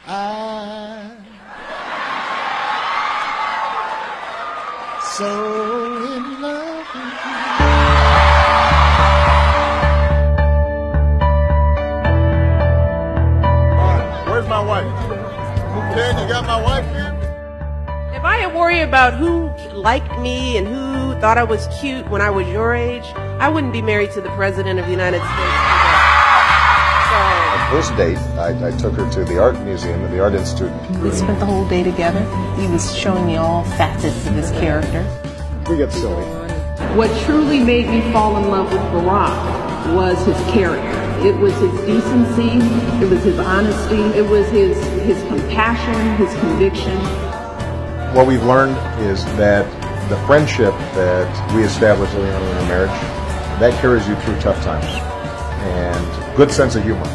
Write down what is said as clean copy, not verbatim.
I'm so in love with you. Where's my wife? Ken, you got my wife here? If I had worried about who liked me and who thought I was cute when I was your age, I wouldn't be married to the President of the United States today. First date, I took her to the Art Museum and the Art Institute. We spent the whole day together. He was showing me all facets of his character. We got silly. What truly made me fall in love with Barack was his character. It was his decency, it was his honesty, it was his compassion, his conviction. What we've learned is that the friendship that we established early on in our marriage, that carries you through tough times. And good sense of humor.